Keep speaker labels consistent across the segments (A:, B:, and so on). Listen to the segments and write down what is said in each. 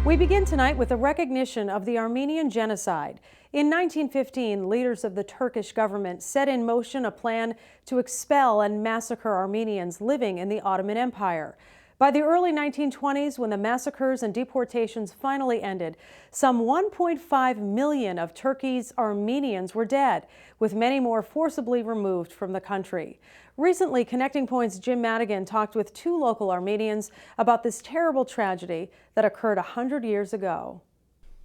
A: We begin tonight with a recognition of the Armenian Genocide. In 1915, leaders of the Turkish government set in motion a plan to expel and massacre Armenians living in the Ottoman Empire. By the early 1920s, when the massacres and deportations finally ended, some 1.5 million of Turkey's Armenians were dead, with many more forcibly removed from the country. Recently, Connecting Point's Jim Madigan talked with two local Armenians about this terrible tragedy that occurred 100 years ago.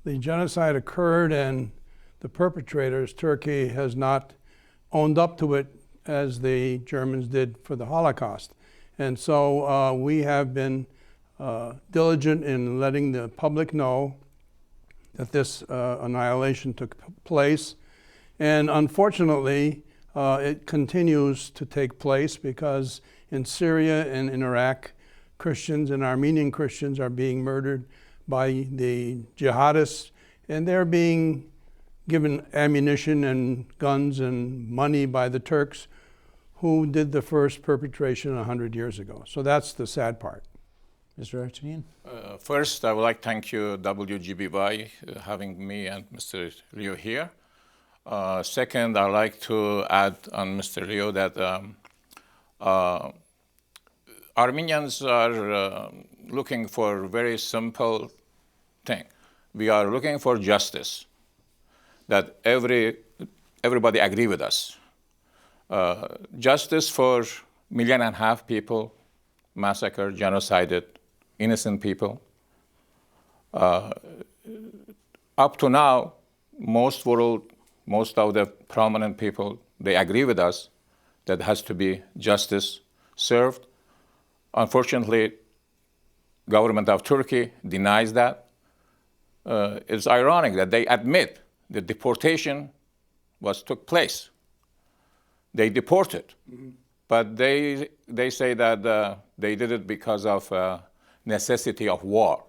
B: The genocide occurred, and the perpetrators, Turkey, has not owned up to it as the Germans did for the Holocaust. And so we have been diligent in letting the public know that this annihilation took place. And unfortunately, it continues to take place because in Syria and in Iraq, Christians and Armenian Christians are being murdered by the jihadists, and they're being given ammunition and guns and money by the Turks, who did the first perpetration 100 years ago. So that's the sad part.
C: Mr. Vartanian?
D: First, I would like to thank you, WGBY, having me and Mr. Leo here. Second, I'd like to add on Mr. Leo that Armenians are looking for a very simple thing. We are looking for justice, that everybody agree with us. Justice for 1.5 million people massacred, genocided, innocent people. Up to now, most of the prominent people, they agree with us that has to be justice served. Unfortunately, government of Turkey denies that. It's ironic that they admit the deportation took place. They deported, but they say that they did it because of necessity of war.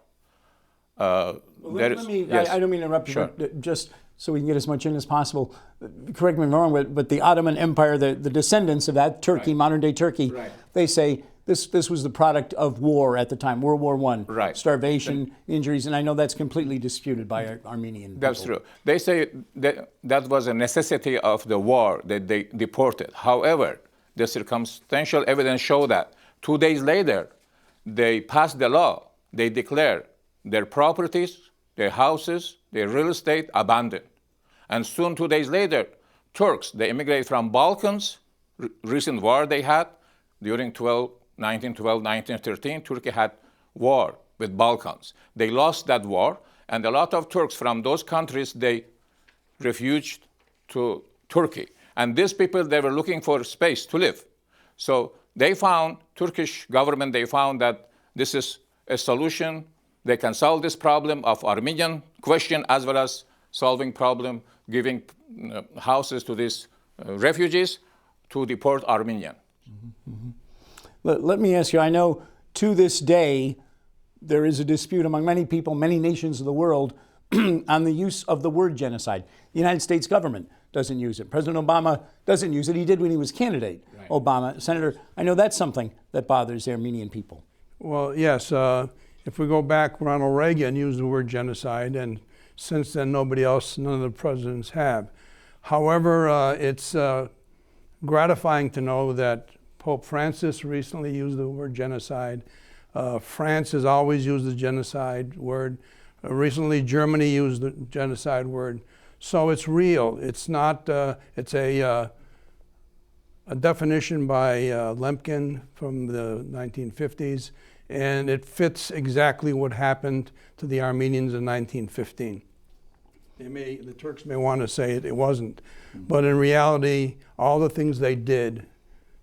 C: I don't mean to interrupt you,
D: Sure.
C: but just so we can get as much in as possible, correct me if I'm wrong, but the Ottoman Empire, the descendants of that Turkey, right, modern day Turkey, right, they say this was the product of war at the time, World War I,
D: right,
C: starvation, injuries, and I know that's completely disputed by Armenian people.
D: That's true. They say that was a necessity of the war that they deported. However, the circumstantial evidence show that 2 days later, they passed the law. They declare their properties, their houses, their real estate abandoned. And soon, 2 days later, Turks, they immigrated from Balkans, recent war they had during 1912, 1913, Turkey had war with Balkans. They lost that war, and a lot of Turks from those countries, they refuged to Turkey. And these people, they were looking for space to live. So they found, Turkish government, they found that this is a solution. They can solve this problem of Armenian question as well as solving problem, giving houses to these refugees to deport Armenian.
C: Mm-hmm. Mm-hmm. Let me ask you, I know to this day, there is a dispute among many people, many nations of the world, on the use of the word genocide. The United States government doesn't use it. President Obama doesn't use it. He did when he was candidate, right. Obama. Senator, I know that's something that bothers the Armenian people.
B: Well, yes. If we go back, Ronald Reagan used the word genocide, and since then nobody else, none of the presidents have. However, it's gratifying to know that Pope Francis recently used the word genocide. France has always used the genocide word. Recently, Germany used the genocide word. So it's real. It's not, it's a definition by Lemkin from the 1950s, and it fits exactly what happened to the Armenians in 1915. The Turks may want to say it wasn't, but in reality, all the things they did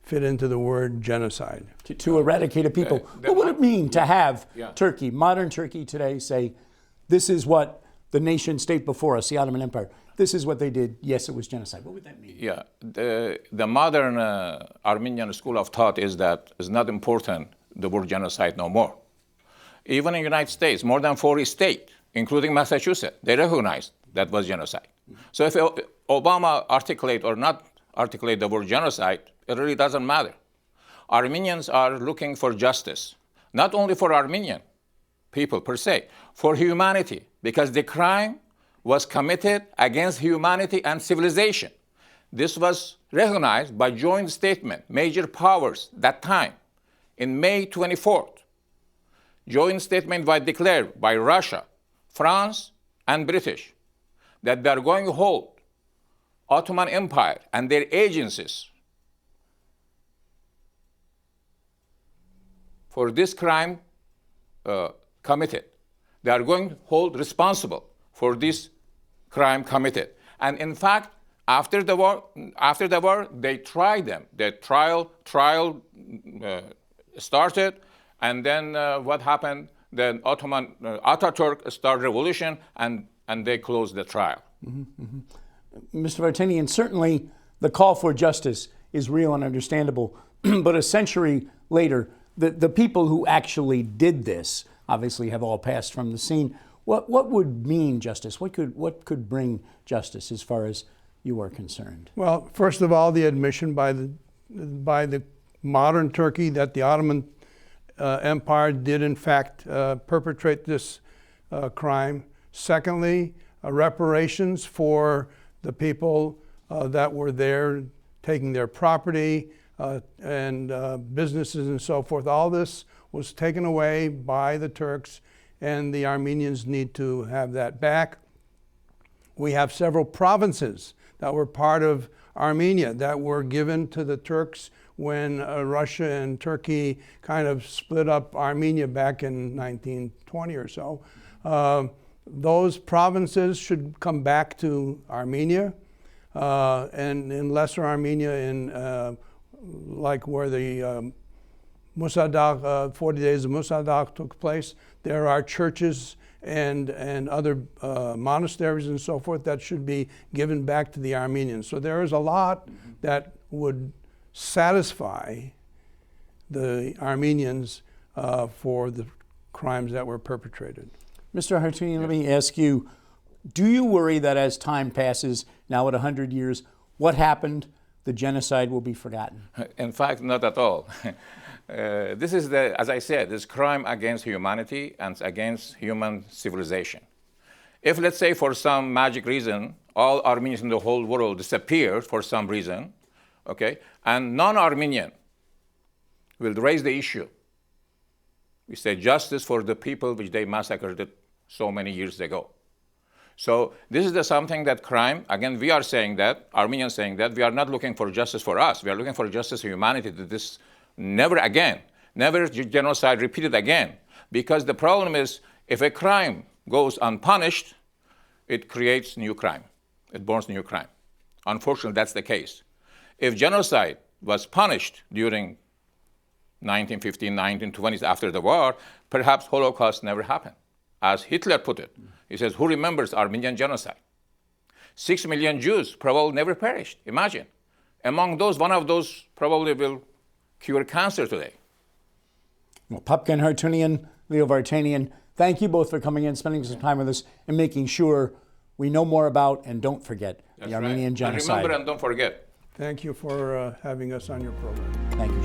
B: fit into the word genocide.
C: To eradicate a people. What would it mean to have Turkey, modern Turkey today, say, this is what the nation state before us, the Ottoman Empire, this is what they did, yes, it was genocide. What would that mean?
D: Yeah, the modern Armenian school of thought is that it's not important, the word genocide no more. Even in the United States, more than 40 states, including Massachusetts, they recognize that was genocide. So if Obama articulate or not articulate the word genocide, it really doesn't matter. Armenians are looking for justice, not only for Armenian, people per se, for humanity, because the crime was committed against humanity and civilization. This was recognized by joint statement, major powers that time, in May 24th. Joint statement was declared by Russia, France, and British that they are going to hold Ottoman Empire and their agencies for this crime committed. They are going to hold responsible for this crime committed. And in fact, after the war, they tried them. The trial started, and then what happened? Then Ataturk started revolution, and they closed the trial.
C: Mr. Vartanian, certainly the call for justice is real and understandable, but a century later, the people who actually did this obviously have all passed from the scene. What would mean justice? What could bring justice as far as you are concerned?
B: Well, first of all, the admission by the modern Turkey that the Ottoman Empire did in fact perpetrate this crime. Secondly, reparations for the people that were there, taking their property and businesses and so forth. All this was taken away by the Turks, and the Armenians need to have that back. We have several provinces that were part of Armenia that were given to the Turks when Russia and Turkey kind of split up Armenia back in 1920 or so. Those provinces should come back to Armenia, and in Lesser Armenia, in like where the Musadag, 40 days of Musadag took place, there are churches and other monasteries and so forth that should be given back to the Armenians. So there is a lot that would satisfy the Armenians for the crimes that were perpetrated.
C: Mr. Hartunian, let me ask you, do you worry that as time passes, now at 100 years, what happened, the genocide will be forgotten?
D: In fact, not at all. This is, as I said, this crime against humanity and against human civilization. If, let's say, for some magic reason, all Armenians in the whole world disappeared for some reason, okay, and non-Armenian will raise the issue. We say justice for the people which they massacred so many years ago. So this is something that crime, again, we are saying that, Armenians saying that, we are not looking for justice for us. We are looking for justice for humanity, that this never again, never genocide repeated again. Because the problem is, if a crime goes unpunished, it creates new crime. It borns new crime. Unfortunately, that's the case. If genocide was punished during 1915, 1920s, after the war, perhaps Holocaust never happened. As Hitler put it, he says, who remembers Armenian Genocide? 6 million Jews probably never perished. Imagine. Among those, one of those probably will cure cancer today.
C: Well, Papken Hartunian, Leo Vartanian, thank you both for coming in, spending some time with us, and making sure we know more about and don't forget the Armenian Genocide.
D: And remember and don't forget.
B: Thank you for having us on your program.
C: Thank you.